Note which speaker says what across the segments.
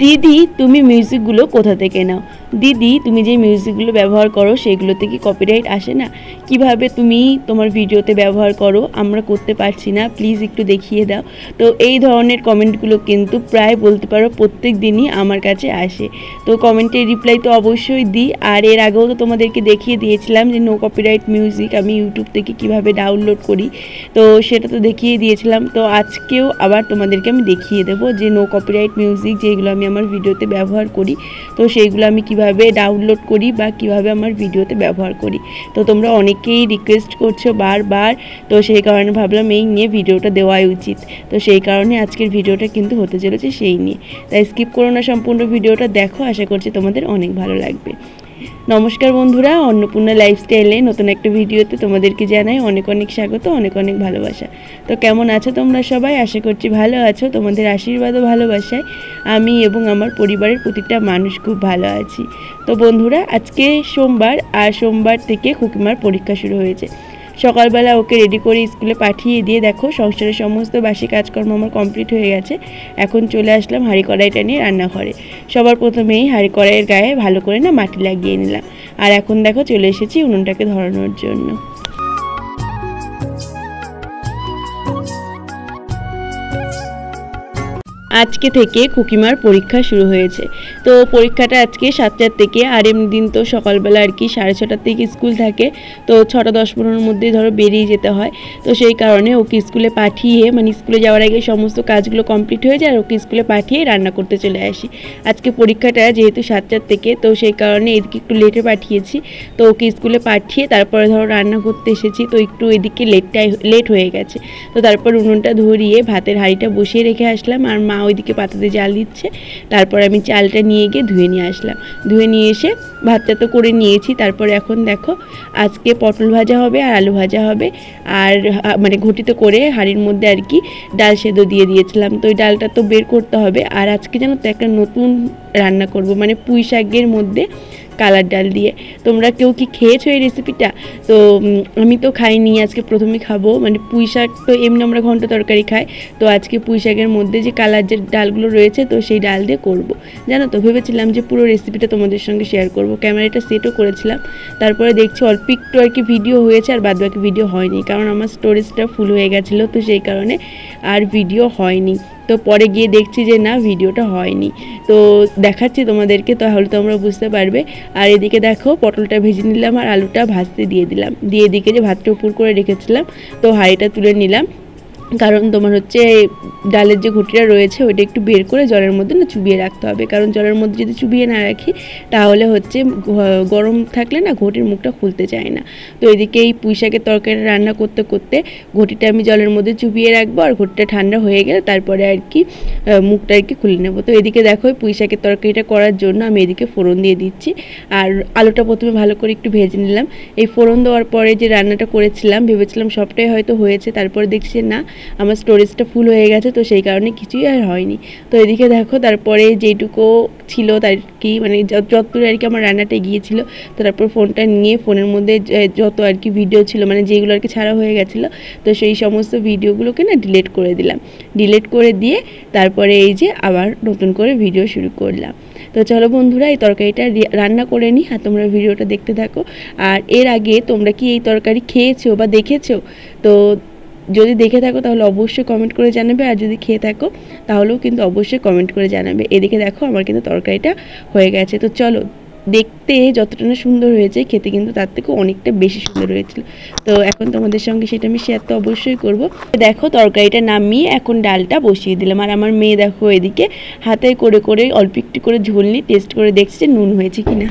Speaker 1: দিদি তুমি মিউজিকগুলো কোথা থেকে নাও? দিদি তুমি যে মিউজিকগুলো ব্যবহার করো সেগুলোতে কি কপিরাইট আসে না? কিভাবে তুমি তোমার ভিডিওতে ব্যবহার করো? আমরা করতে পারছি না, প্লিজ একটু দেখিয়ে দাও। তো এই ধরনের কমেন্টগুলো কিন্তু প্রায় বলতে পারো প্রত্যেক দিনই আমার কাছে আসে। তো কমেন্টের রিপ্লাই তো অবশ্যই দিই। আর এর আগেও তো তোমাদেরকে দেখিয়ে দিয়েছিলাম যে নো কপিরাইট মিউজিক আমি ইউটিউব থেকে কিভাবে ডাউনলোড করি, তো সেটা তো দেখিয়ে দিয়েছিলাম। তো আজকেও আবার তোমাদেরকে আমি দেখিয়ে দেবো যে নো কপিরাইট মিউজিক যেগুলো আমি আমার ভিডিওতে ব্যবহার করি, তো সেইগুলো আমি কিভাবে ডাউনলোড করি বা কিভাবে আমার ভিডিওতে ব্যবহার করি। তো তোমরা অনেকেই রিকোয়েস্ট করছো বারবার, তো সেই কারণে ভাবলাম এই নিয়ে ভিডিওটা দেওয়াই উচিত। তো সেই কারণে আজকের ভিডিওটা কিন্তু হতে চলেছে সেই নিয়ে, তাই স্কিপ করো না, সম্পূর্ণ ভিডিওটা দেখো, আশা করছি তোমাদের অনেক ভালো লাগবে। নমস্কার বন্ধুরা, অন্নপূর্ণা লাইফস্টাইলে নতুন একটা ভিডিওতে তোমাদেরকে জানাই অনেক অনেক স্বাগত, অনেক অনেক ভালোবাসা। তো কেমন আছো তোমরা সবাই? আশা করছি ভালো আছো। তোমাদের আশীর্বাদ ও ভালোবাসায় আমি এবং আমার পরিবারের প্রতিটা মানুষ খুব ভালো আছি। তো বন্ধুরা, আজকে সোমবার, আর সোমবার থেকে খুকিমার পরীক্ষা শুরু হয়েছে। সকালবেলা ওকে রেডি করে স্কুলে পাঠিয়ে দিয়ে দেখো সংসারের সমস্ত বাসি কাজকর্ম আমার কমপ্লিট হয়ে গেছে। এখন চলে আসলাম হাঁড়ি কড়াইটা নিয়ে রান্নাঘরে। সবার প্রথমেই হাঁড়ি কড়াইয়ের গায়ে ভালো করে না মাটি লাগিয়ে নিলাম। আর এখন দেখো চলে এসেছি উনুনটাকে ধরানোর জন্য। আজকে থেকে খুকিমার পরীক্ষা শুরু হয়েছে। তো পরীক্ষাটা আজকে 7টার থেকে, আর এমনি দিন তো সকালবেলা আর কি 6:30টার থেকে স্কুল থাকে। তো 6টা 10-15 মধ্যে ধরো বেরিয়ে যেতে হয়। তো সেই কারণে ওকে স্কুলে পাঠিয়ে, মানে স্কুলে যাওয়ার আগে সমস্ত কাজগুলো কমপ্লিট হয়ে যায়, আর ওকে স্কুলে পাঠিয়ে রান্না করতে চলে আসি। আজকে পরীক্ষাটা যেহেতু 7টার থেকে, তো সেই কারণে এদিকে একটু লেটে পাঠিয়েছি। তো ওকে স্কুলে পাঠিয়ে তারপরে ধরো রান্না করতে এসেছি, তো একটু এদিকে লেট হয়ে গেছে। তো তারপর উনুনটা ধরিয়ে ভাতের হাঁড়িটা বসিয়ে রেখে আসলাম, আর মা ওইদিকে পাতাতে জাল দিচ্ছে। তারপর আমি চালটা নিয়ে গিয়ে ধুয়ে নিয়ে আসলাম। ধুয়ে নিয়ে এসে ভাতটা তো করে নিয়েছি। তারপরে এখন দেখো আজকে পটল ভাজা হবে আর আলু ভাজা হবে। আর মানে ঘটিতে করে হাঁড়ির মধ্যে আর কি ডাল সেদ্ধ দিয়ে দিয়েছিলাম। তো ওই ডালটা তো বের করতে হবে। আর আজকে জানো তো একটা নতুন রান্না করব, মানে পুঁই শাকের মধ্যে কালার ডাল দিয়ে। তোমরা কেউ কি খেয়েছো এই রেসিপিটা? তো আমি তো খাইনি, আজকে প্রথমে খাবো। মানে পুঁই শাক তো এমনি আমরা ঘন্ট তরকারি খাই, তো আজকে পুঁই শাকের মধ্যে যে কালার যে ডালগুলো রয়েছে, তো সেই ডাল দিয়ে করব। জানো তো ভেবেছিলাম যে পুরো রেসিপিটা তোমাদের সঙ্গে শেয়ার করব, ক্যামেরাটা সেটও করেছিলাম। তারপরে দেখছি অল্প একটু আর কি ভিডিও হয়েছে, আর বাদ বাকি ভিডিও হয়নি, কারণ আমার স্টোরেজটা ফুল হয়ে গেছিলো, তো সেই কারণে আর ভিডিও হয়নি। তো পরে গিয়ে দেখছি যে না, ভিডিওটা হয়নি। তো দেখাচ্ছি তোমাদেরকে, তাহলে তোমরা বুঝতে পারবে। আর এদিকে দেখো পটলটা ভেজে নিলাম আর আলুটা ভাজতে দিয়ে দিলাম, দিয়ে এদিকে যে ভাতটা উপর করে রেখেছিলাম, তো হাঁড়িটা তুলে নিলাম। কারণ তোমার হচ্ছে ডালের যে ঘটিটা রয়েছে ওইটা একটু বের করে জলের মধ্যে না চুবিয়ে রাখতে হবে, কারণ জলের মধ্যে যদি চুবিয়ে না রাখি তাহলে হচ্ছে গরম থাকলে না ঘটির মুখটা খুলতে চায় না। তো এদিকে এই পুঁই শাকের তরকারি রান্না করতে করতে ঘটিটা আমি জলের মধ্যে চুবিয়ে রাখবো, আর ঘটিটা ঠান্ডা হয়ে গেলে তারপরে আর কি মুখটা আর কি খুলে নেবো। তো এদিকে দেখো পুঁই শাকের তরকারিটা করার জন্য আমি এদিকে ফোড়ন দিয়ে দিচ্ছি। আর আলুটা প্রথমে ভালো করে একটু ভেজে নিলাম। এই ফোড়ন দেওয়ার পরে যে রান্নাটা করেছিলাম, ভেবেছিলাম সবটাই হয়তো হয়েছে, তারপরে দেখছি না আমার স্টোরেজটা ফুল হয়ে গেছে, তো সেই কারণে কিছুই আর হয়নি। তো এদিকে দেখো তারপরে যেটুকু ছিল তার কি, মানে যতদূর আর কি আমার রান্নাটা গিয়েছিল, তো তারপর ফোনটা নিয়ে ফোনের মধ্যে যত আর কি ভিডিও ছিল, মানে যেগুলো আর কি ছাড়া হয়ে গেছিলো, তো সেই সমস্ত ভিডিওগুলোকে না ডিলিট করে দিলাম। ডিলিট করে দিয়ে তারপরে এই যে আবার নতুন করে ভিডিও শুরু করলাম। তো চলো বন্ধুরা, এই তরকারিটা রান্না করে নিই, আর তোমরা ভিডিওটা দেখতে থাকো। আর এর আগে তোমরা কি এই তরকারি খেয়েছো বা দেখেছো? তো যদি দেখে থাকো তাহলে অবশ্যই কমেন্ট করে জানাবে, আর যদি খেয়ে থাকো তাহলেও কিন্তু অবশ্যই কমেন্ট করে জানাবে। এদিকে দেখো আমার কিন্তু তরকারিটা হয়ে গেছে। তো চলো, দেখতে যতটা না সুন্দর হয়েছে, খেতে কিন্তু তার থেকে অনেকটা বেশি সুন্দর হয়েছিল। তো এখন তোমাদের সঙ্গে সেটা আমি শেয়ার তো অবশ্যই করবো। দেখো তরকারিটা নামিয়ে এখন ডালটা বসিয়ে দিলাম, আর আমার মেয়ে দেখো এদিকে হাতে করে করে অল্প একটু করে ঝোল নিয়ে টেস্ট করে দেখছে যে নুন হয়েছে কিনা।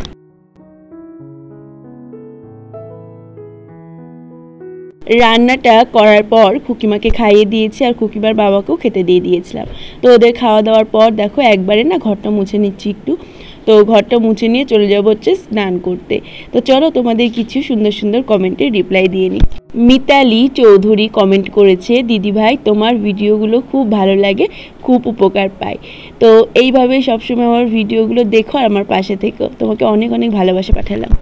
Speaker 1: রান্নাটা করার পর খুকিমাকে খাইয়ে দিয়েছি, আর খুকিমার বাবাকেও খেতে দিয়ে দিয়েছিলাম। তো ওদের খাওয়া দাওয়ার পর দেখো একবারে না ঘরটা মুছে নিচ্ছি একটু। তো ঘরটা মুছে নিয়ে চলে যাবো হচ্ছে স্নান করতে। তো চলো তোমাদের কিছু সুন্দর সুন্দর কমেন্টে রিপ্লাই দিয়ে নিই। মিতালি চৌধুরী কমেন্ট করেছে, দিদিভাই তোমার ভিডিওগুলো খুব ভালো লাগে, খুব উপকার পাই। তো এইভাবে সবসময় আমার ভিডিওগুলো দেখো আর আমার পাশে থেকো। তোমাকে অনেক অনেক ভালোবাসা পাঠালাম।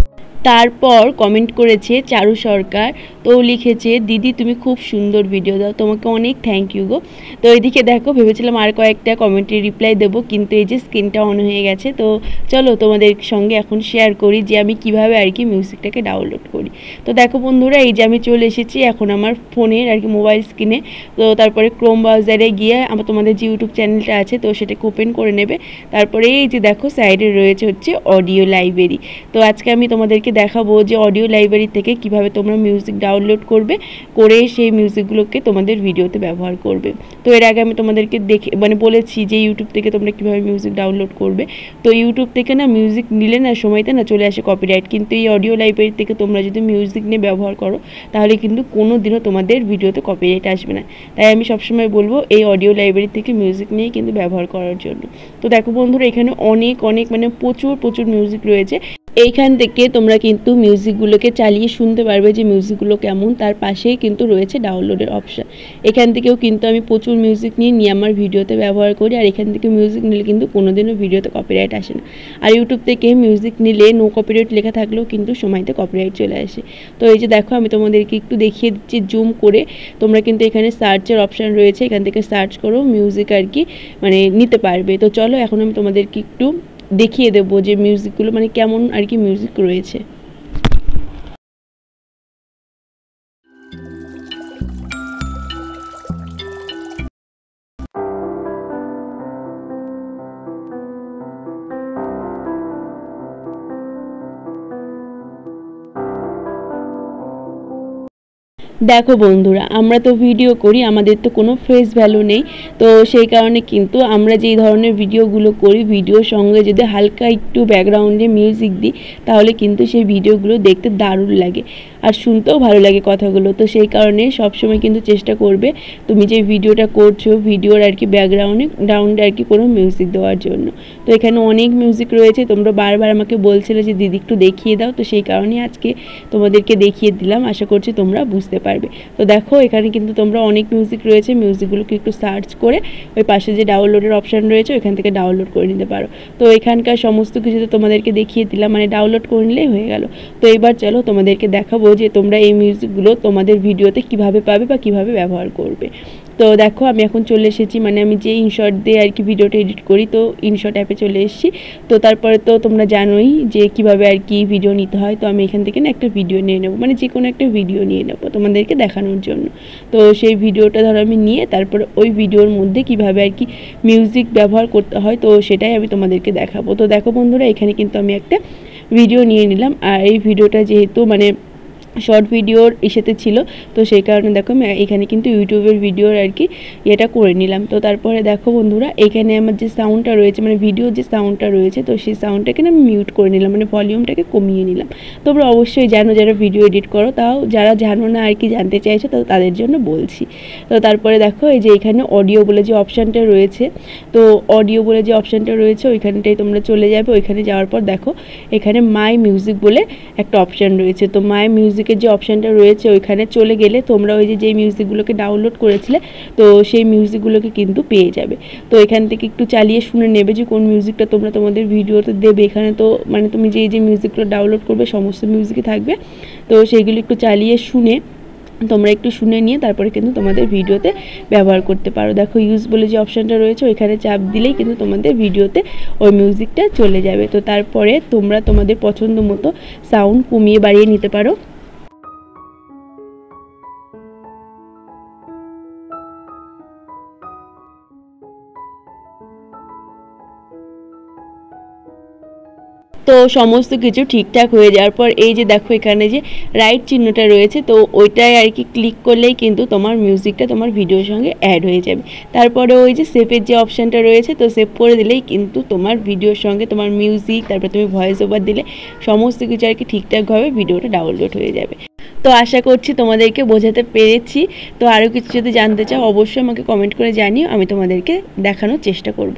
Speaker 1: তারপর কমেন্ট করেছে চারু সরকার, তো লিখেছে দিদি তুমি খুব সুন্দর ভিডিও দাও, তোমাকে অনেক থ্যাংক ইউ গো। তো এদিকে দেখো ভেবেছিলাম আর কয়েকটা কমেন্টের রিপ্লাই দেবো, কিন্তু এই যে স্ক্রিনটা অন হয়ে গেছে। তো চলো তোমাদের সঙ্গে এখন শেয়ার করি যে আমি কিভাবে আর কি মিউজিকটাকে ডাউনলোড করি। তো দেখো বন্ধুরা, এই যে আমি চলে এসেছি এখন আমার ফোনের আর কি মোবাইল স্ক্রিনে। তো তারপরে ক্রোম ব্রাউজারে গিয়ে আমার তোমাদের যে ইউটিউব চ্যানেলটা আছে তো সেটাকে ওপেন করে নেবে। তারপরে এই যে দেখো সাইডে রয়েছে হচ্ছে অডিও লাইব্রেরি। তো আজকে আমি তোমাদেরকে দেখাবো যে অডিও লাইব্রেরি থেকে কিভাবে তোমরা মিউজিক ডাউনলোড করবে, করে সেই মিউজিকগুলোকে তোমাদের ভিডিওতে ব্যবহার করবে। তো এর আগে আমি তোমাদেরকে বলেছি যে ইউটিউব থেকে তোমরা কিভাবে মিউজিক ডাউনলোড করবে। তো ইউটিউব থেকে না মিউজিক নিলে না সময়তে না চলে আসে কপিরাইট, কিন্তু এই অডিও লাইব্রেরি থেকে তোমরা যদি মিউজিক নিয়ে ব্যবহার করো তাহলে কিন্তু কোনো দিনও তোমাদের ভিডিওতে কপিরাইট আসবে না। তাই আমি সবসময় বলবো এই অডিও লাইব্রেরি থেকে মিউজিক নিয়ে কিন্তু ব্যবহার করার জন্য। তো দেখো বন্ধুরা, এখানে অনেক মানে প্রচুর মিউজিক রয়েছে। এইখান থেকে তোমরা কিন্তু মিউজিকগুলোকে চালিয়ে শুনতে পারবে যে মিউজিকগুলো কেমন। তার পাশেই কিন্তু রয়েছে ডাউনলোডের অপশান। এখান থেকেও কিন্তু আমি প্রচুর মিউজিক নিয়ে আমার ভিডিওতে ব্যবহার করি। আর এখান থেকে মিউজিক নিলে কিন্তু কোনোদিনও ভিডিওতে কপিরাইট আসে না। আর ইউটিউব থেকে মিউজিক নিলে নো কপিরাইট লেখা থাকলেও কিন্তু সময়তে কপিরাইট চলে আসে। তো এই যে দেখো আমি তোমাদেরকে একটু দেখিয়ে দিচ্ছি জুম করে। তোমরা কিন্তু এখানে সার্চের অপশান রয়েছে, এখান থেকে সার্চ করো মিউজিক আর কি নিতে পারবে। তো চলো এখন আমি তোমাদেরকে একটু দেখিয়ে দেবো যে মিউজিকগুলো কেমন আর কি মিউজিক রয়েছে। দেখো বন্ধুরা, আমরা তো ভিডিও করি, আমাদের তো কোনো ফেস ভ্যালু নেই। তো সেই কারণে কিন্তু আমরা যেই ধরনের ভিডিওগুলো করি, ভিডিওর সঙ্গে যদি হালকা একটু ব্যাকগ্রাউন্ডে মিউজিক দিই তাহলে কিন্তু সেই ভিডিওগুলো দেখতে দারুণ লাগে আর শুনতেও ভালো লাগে কথাগুলো। তো সেই কারণে সবসময় কিন্তু চেষ্টা করবে তুমি যে ভিডিওটা করছো ভিডিওর আর কি ব্যাকগ্রাউন্ডে আর কি কোনো মিউজিক দেওয়ার জন্য। তো এখানে অনেক মিউজিক রয়েছে, তোমরা বারবার আমাকে বলছিলে যে দিদি একটু দেখিয়ে দাও, তো সেই কারণে আজকে তোমাদেরকে দেখিয়ে দিলাম। আশা করছি তোমরা বুঝতে পারবে। তো দেখো এখানে কিন্তু তোমরা অনেক মিউজিক রয়েছে, মিউজিকগুলোকে একটু সার্চ করে ওই পাশে যে ডাউনলোডের অপশান রয়েছে ওইখান থেকে ডাউনলোড করে নিতে পারো। তো এখানকার সমস্ত কিছু তো তোমাদেরকে দেখিয়ে দিলাম, ডাউনলোড করে নিলেই হয়ে গেল। তো এবার চলো তোমাদেরকে দেখাবো যে তোমরা এই মিউজিকগুলো তোমাদের ভিডিওতে কিভাবে পাবে বা কিভাবে ব্যবহার করবে। তো দেখো আমি এখন চলে এসেছি, আমি যে ইনশট দিয়ে আর কি ভিডিওটা এডিট করি, তো ইনশট অ্যাপে চলে এসেছি। তো তারপরে তো তোমরা জানোই যে কিভাবে আর কি ভিডিও নিতে হয়। তো আমি এখান থেকে না একটা ভিডিও নিয়ে নেবো, যে কোনো একটা ভিডিও নিয়ে নেবো তোমাদেরকে দেখানোর জন্য। তো সেই ভিডিওটা ধরো আমি নিয়ে তারপরে ওই ভিডিওর মধ্যে কিভাবে আর কি মিউজিক ব্যবহার করতে হয় তো সেটাই আমি তোমাদেরকে দেখাবো। তো দেখো বন্ধুরা, এখানে কিন্তু আমি একটা ভিডিও নিয়ে নিলাম। আর এই ভিডিওটা যেহেতু শর্ট ভিডিওর ইসেতে ছিল, তো সেই কারণে দেখো আমি এখানে কিন্তু ইউটিউবের ভিডিওর আর কি এটা করে নিলাম। তো তারপরে দেখো বন্ধুরা, এখানে আমার যে সাউন্ডটা রয়েছে ভিডিওর যে সাউন্ডটা রয়েছে তো সেই সাউন্ডটাকে আমি মিউট করে নিলাম, ভলিউমটাকে কমিয়ে নিলাম। তোমরা অবশ্যই জানো যারা ভিডিও এডিট করো, তাও যারা জানো না আর কি জানতে চাইছো তো তাদের জন্য বলছি। তো তারপরে দেখো এই যে এখানে অডিও বলে যে অপশানটা রয়েছে, তো অডিও বলে যে অপশানটা রয়েছে ওইখানটাই তোমরা চলে যাবে। ওইখানে যাওয়ার পর দেখো এখানে মাই মিউজিক বলে একটা অপশান রয়েছে। তো মাই মিউজিকের যে অপশানটা রয়েছে ওইখানে চলে গেলে তোমরা ওই যে মিউজিকগুলোকে ডাউনলোড করেছিলে তো সেই মিউজিকগুলোকে কিন্তু পেয়ে যাবে। তো এখান থেকে একটু চালিয়ে শুনে নেবে যে কোন মিউজিকটা তোমরা তোমাদের ভিডিওতে দেবে। এখানে তো তুমি যে মিউজিকগুলো ডাউনলোড করবে সমস্ত মিউজিকই থাকবে, তো সেইগুলো একটু চালিয়ে শুনে তোমরা একটু শুনে নিয়ে তারপরে কিন্তু তোমাদের ভিডিওতে ব্যবহার করতে পারো। দেখো ইউজ বলে যে অপশানটা রয়েছে ওইখানে চাপ দিলেই কিন্তু তোমাদের ভিডিওতে ওই মিউজিকটা চলে যাবে। তো তারপরে তোমরা তোমাদের পছন্দ মতো সাউন্ড কমিয়ে বাড়িয়ে নিতে পারো। তো সমস্ত কিছু ঠিকঠাক হয়ে যাওয়ার পর এই যে দেখো এখানে যে রাইট চিহ্নটা রয়েছে তো ওইটাই আর কি ক্লিক করলেই কিন্তু তোমার মিউজিকটা তোমার ভিডিওর সঙ্গে অ্যাড হয়ে যাবে। তারপরে ওই যে সেভের যে অপশানটা রয়েছে তো সেভ করে দিলেই কিন্তু তোমার ভিডিওর সঙ্গে তোমার মিউজিক তারপরে তুমি ভয়েস ওভার দিলে সমস্ত কিছু আর কি ঠিকঠাকভাবে ভিডিওটা ডাউনলোড হয়ে যাবে। তো আশা করছি তোমাদেরকে বোঝাতে পেরেছি। তো আরও কিছু যদি জানতে চাও অবশ্যই আমাকে কমেন্ট করে জানিও, আমি তোমাদেরকে দেখানোর চেষ্টা করব।